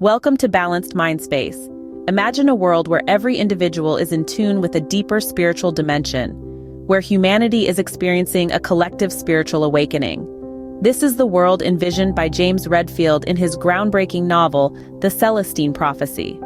Welcome to Balanced Mind Space. Imagine a world where every individual is in tune with a deeper spiritual dimension, where humanity is experiencing a collective spiritual awakening. This is the world envisioned by James Redfield in his groundbreaking novel, The Celestine Prophecy.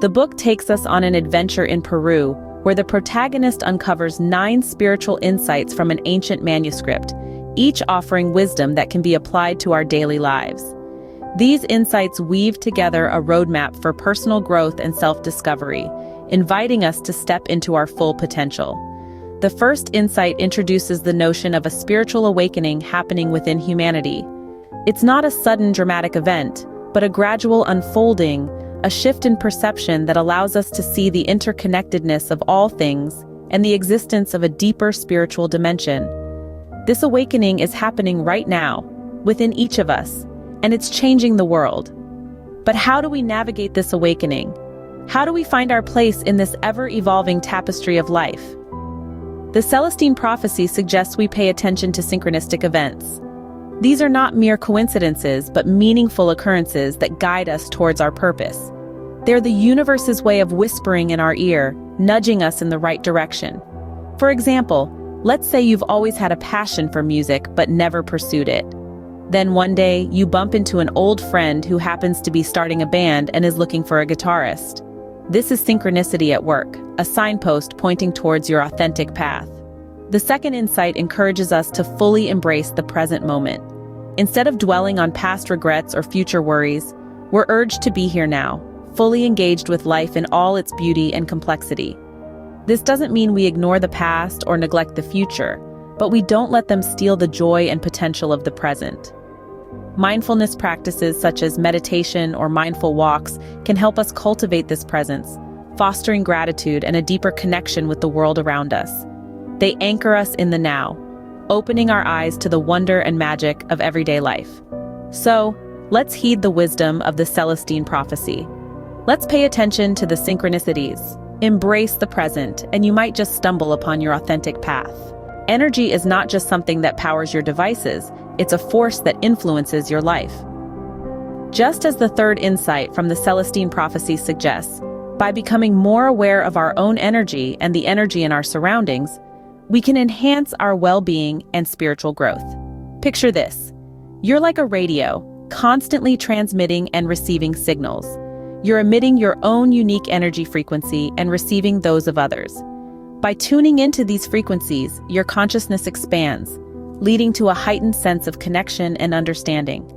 The book takes us on an adventure in Peru, where the protagonist uncovers 9 spiritual insights from an ancient manuscript, each offering wisdom that can be applied to our daily lives. These insights weave together a roadmap for personal growth and self-discovery, inviting us to step into our full potential. The first insight introduces the notion of a spiritual awakening happening within humanity. It's not a sudden dramatic event, but a gradual unfolding, a shift in perception that allows us to see the interconnectedness of all things and the existence of a deeper spiritual dimension. This awakening is happening right now, within each of us, and it's changing the world. But how do we navigate this awakening? How do we find our place in this ever-evolving tapestry of life? The Celestine Prophecy suggests we pay attention to synchronistic events. These are not mere coincidences, but meaningful occurrences that guide us towards our purpose. They're the universe's way of whispering in our ear, nudging us in the right direction. For example, let's say you've always had a passion for music but never pursued it. Then one day, you bump into an old friend who happens to be starting a band and is looking for a guitarist. This is synchronicity at work, a signpost pointing towards your authentic path. The second insight encourages us to fully embrace the present moment. Instead of dwelling on past regrets or future worries, we're urged to be here now, fully engaged with life in all its beauty and complexity. This doesn't mean we ignore the past or neglect the future, but we don't let them steal the joy and potential of the present. Mindfulness practices such as meditation or mindful walks can help us cultivate this presence, fostering gratitude and a deeper connection with the world around us. They anchor us in the now, opening our eyes to the wonder and magic of everyday life. So, let's heed the wisdom of the Celestine Prophecy. Let's pay attention to the synchronicities, embrace the present, and you might just stumble upon your authentic path. Energy is not just something that powers your devices, it's a force that influences your life. Just as the third insight from the Celestine Prophecy suggests, by becoming more aware of our own energy and the energy in our surroundings, we can enhance our well-being and spiritual growth. Picture this. You're like a radio, constantly transmitting and receiving signals. You're emitting your own unique energy frequency and receiving those of others. By tuning into these frequencies, your consciousness expands, leading to a heightened sense of connection and understanding.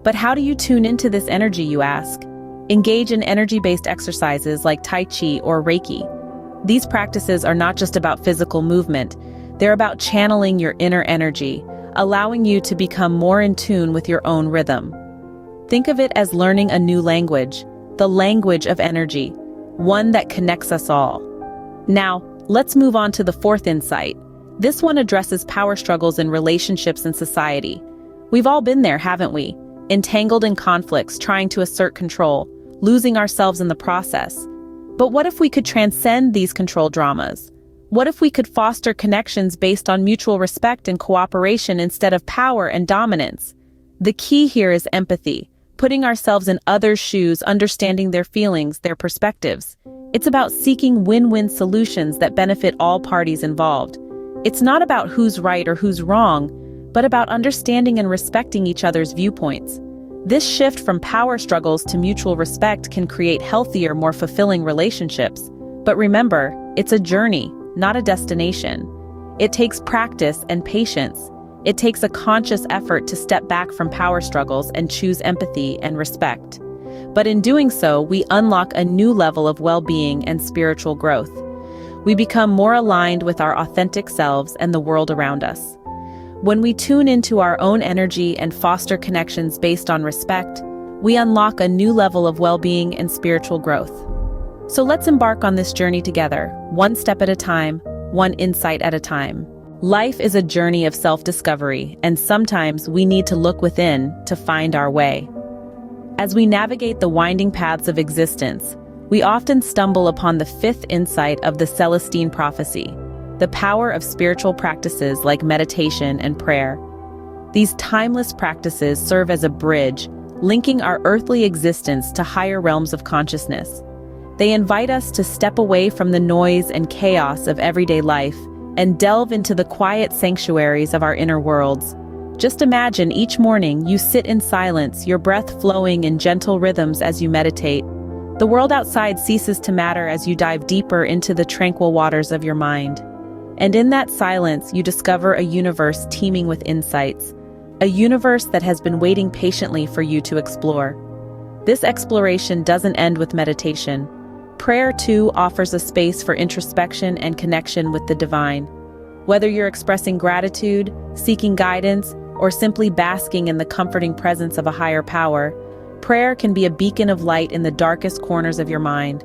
But how do you tune into this energy, you ask? Engage in energy-based exercises like Tai Chi or Reiki. These practices are not just about physical movement, they're about channeling your inner energy, allowing you to become more in tune with your own rhythm. Think of it as learning a new language, the language of energy, one that connects us all. Now, let's move on to the fourth insight. This one addresses power struggles in relationships and society. We've all been there, haven't we? Entangled in conflicts, trying to assert control, losing ourselves in the process. But what if we could transcend these control dramas? What if we could foster connections based on mutual respect and cooperation instead of power and dominance? The key here is empathy, putting ourselves in others' shoes, understanding their feelings, their perspectives. It's about seeking win-win solutions that benefit all parties involved. It's not about who's right or who's wrong, but about understanding and respecting each other's viewpoints. This shift from power struggles to mutual respect can create healthier, more fulfilling relationships. But remember, it's a journey, not a destination. It takes practice and patience. It takes a conscious effort to step back from power struggles and choose empathy and respect. But in doing so, we unlock a new level of well-being and spiritual growth. We become more aligned with our authentic selves and the world around us. When we tune into our own energy and foster connections based on respect, we unlock a new level of well-being and spiritual growth. So let's embark on this journey together, one step at a time, one insight at a time. Life is a journey of self-discovery, and sometimes we need to look within to find our way. As we navigate the winding paths of existence, we often stumble upon the fifth insight of the Celestine Prophecy, the power of spiritual practices like meditation and prayer. These timeless practices serve as a bridge, linking our earthly existence to higher realms of consciousness. They invite us to step away from the noise and chaos of everyday life and delve into the quiet sanctuaries of our inner worlds. Just imagine each morning you sit in silence, your breath flowing in gentle rhythms as you meditate. The world outside ceases to matter as you dive deeper into the tranquil waters of your mind. And in that silence, you discover a universe teeming with insights, a universe that has been waiting patiently for you to explore. This exploration doesn't end with meditation. Prayer, too, offers a space for introspection and connection with the divine. Whether you're expressing gratitude, seeking guidance, or simply basking in the comforting presence of a higher power, prayer can be a beacon of light in the darkest corners of your mind.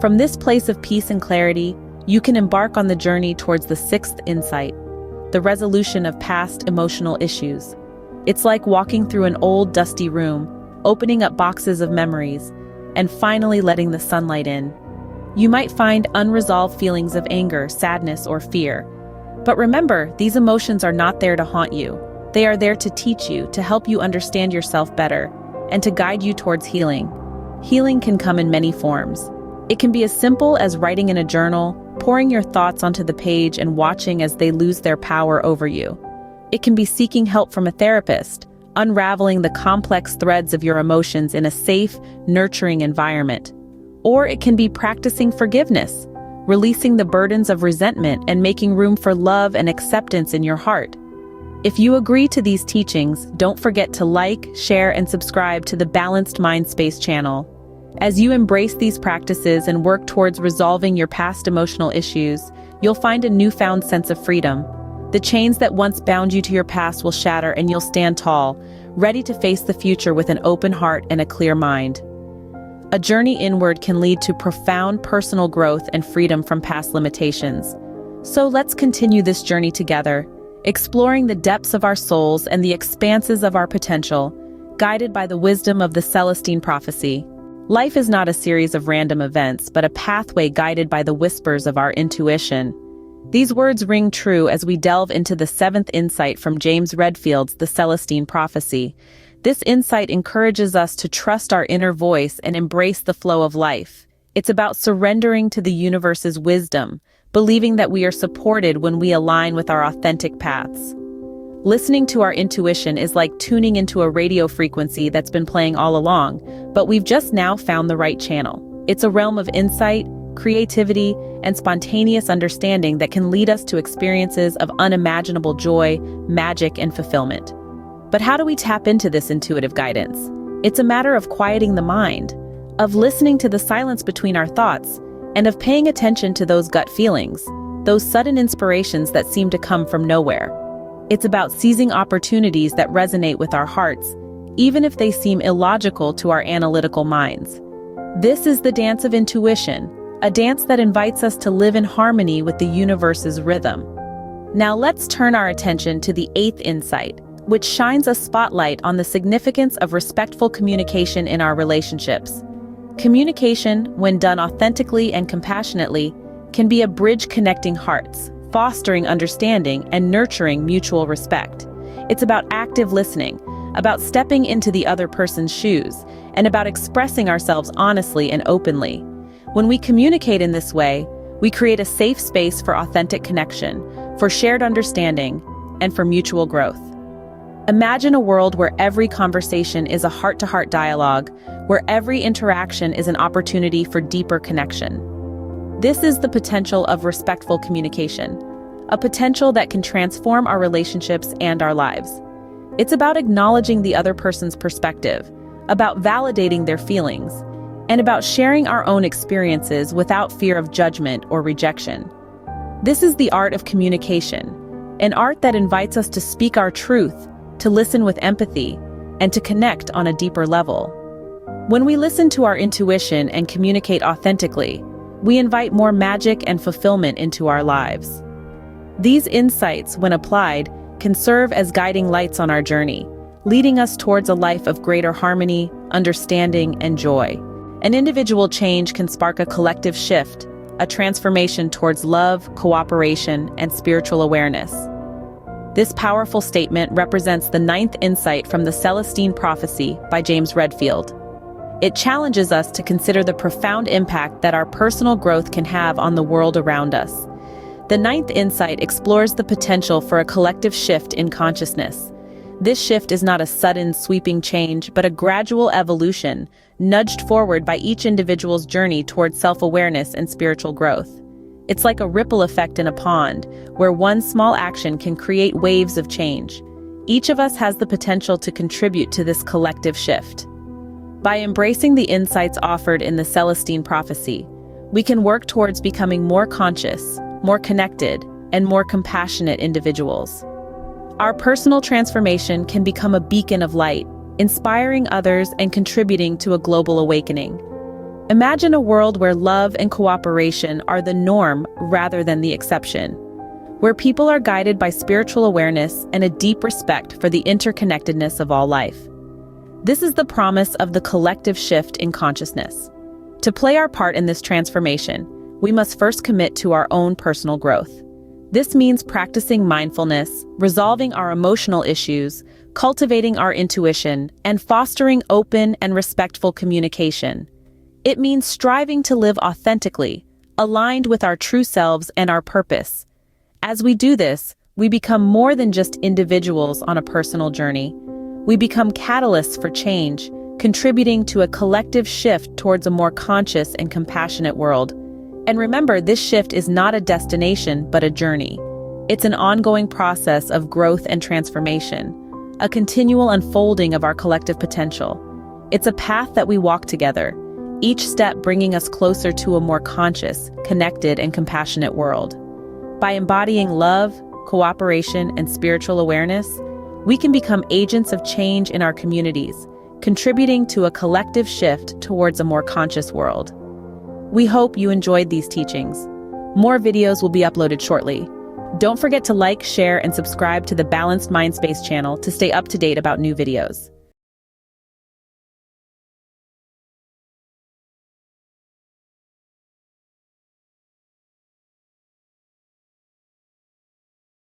From this place of peace and clarity, you can embark on the journey towards the sixth insight, the resolution of past emotional issues. It's like walking through an old, dusty room, opening up boxes of memories, and finally letting the sunlight in. You might find unresolved feelings of anger, sadness, or fear. But remember, these emotions are not there to haunt you. They are there to teach you, to help you understand yourself better, and to guide you towards healing. Healing can come in many forms. It can be as simple as writing in a journal, pouring your thoughts onto the page and watching as they lose their power over you. It can be seeking help from a therapist, unraveling the complex threads of your emotions in a safe, nurturing environment. Or it can be practicing forgiveness, releasing the burdens of resentment and making room for love and acceptance in your heart. If you agree to these teachings, don't forget to like, share, and subscribe to the Balanced Mind Space channel. As you embrace these practices and work towards resolving your past emotional issues, you'll find a newfound sense of freedom. The chains that once bound you to your past will shatter and you'll stand tall, ready to face the future with an open heart and a clear mind. A journey inward can lead to profound personal growth and freedom from past limitations. So let's continue this journey together, exploring the depths of our souls and the expanses of our potential, guided by the wisdom of the Celestine Prophecy. Life is not a series of random events, but a pathway guided by the whispers of our intuition. These words ring true as we delve into the seventh insight from James Redfield's The Celestine Prophecy. This insight encourages us to trust our inner voice and embrace the flow of life. It's about surrendering to the universe's wisdom, believing that we are supported when we align with our authentic paths. Listening to our intuition is like tuning into a radio frequency that's been playing all along, but we've just now found the right channel. It's a realm of insight, creativity, and spontaneous understanding that can lead us to experiences of unimaginable joy, magic, and fulfillment. But how do we tap into this intuitive guidance? It's a matter of quieting the mind, of listening to the silence between our thoughts, and of paying attention to those gut feelings, those sudden inspirations that seem to come from nowhere. It's about seizing opportunities that resonate with our hearts, even if they seem illogical to our analytical minds. This is the dance of intuition, a dance that invites us to live in harmony with the universe's rhythm. Now let's turn our attention to the eighth insight, which shines a spotlight on the significance of respectful communication in our relationships. Communication, when done authentically and compassionately, can be a bridge connecting hearts, fostering understanding and nurturing mutual respect. It's about active listening, about stepping into the other person's shoes, and about expressing ourselves honestly and openly. When we communicate in this way, we create a safe space for authentic connection, for shared understanding, and for mutual growth. Imagine a world where every conversation is a heart-to-heart dialogue, where every interaction is an opportunity for deeper connection. This is the potential of respectful communication, a potential that can transform our relationships and our lives. It's about acknowledging the other person's perspective, about validating their feelings, and about sharing our own experiences without fear of judgment or rejection. This is the art of communication, an art that invites us to speak our truth, to listen with empathy, and to connect on a deeper level. When we listen to our intuition and communicate authentically, we invite more magic and fulfillment into our lives. These insights, when applied, can serve as guiding lights on our journey, leading us towards a life of greater harmony, understanding, and joy. An individual change can spark a collective shift, a transformation towards love, cooperation, and spiritual awareness. This powerful statement represents the ninth insight from the Celestine Prophecy by James Redfield. It challenges us to consider the profound impact that our personal growth can have on the world around us. The ninth insight explores the potential for a collective shift in consciousness. This shift is not a sudden, sweeping change, but a gradual evolution, nudged forward by each individual's journey towards self-awareness and spiritual growth. It's like a ripple effect in a pond, where one small action can create waves of change. Each of us has the potential to contribute to this collective shift. By embracing the insights offered in the Celestine Prophecy, we can work towards becoming more conscious, more connected, and more compassionate individuals. Our personal transformation can become a beacon of light, inspiring others and contributing to a global awakening. Imagine a world where love and cooperation are the norm rather than the exception, where people are guided by spiritual awareness and a deep respect for the interconnectedness of all life. This is the promise of the collective shift in consciousness. To play our part in this transformation, we must first commit to our own personal growth. This means practicing mindfulness, resolving our emotional issues, cultivating our intuition, and fostering open and respectful communication. It means striving to live authentically, aligned with our true selves and our purpose. As we do this, we become more than just individuals on a personal journey. We become catalysts for change, contributing to a collective shift towards a more conscious and compassionate world. And remember, this shift is not a destination, but a journey. It's an ongoing process of growth and transformation, a continual unfolding of our collective potential. It's a path that we walk together, each step bringing us closer to a more conscious, connected, and compassionate world. By embodying love, cooperation, and spiritual awareness, we can become agents of change in our communities, contributing to a collective shift towards a more conscious world. We hope you enjoyed these teachings. More videos will be uploaded shortly. Don't forget to like, share, and subscribe to the Balanced Mindspace channel to stay up to date about new videos.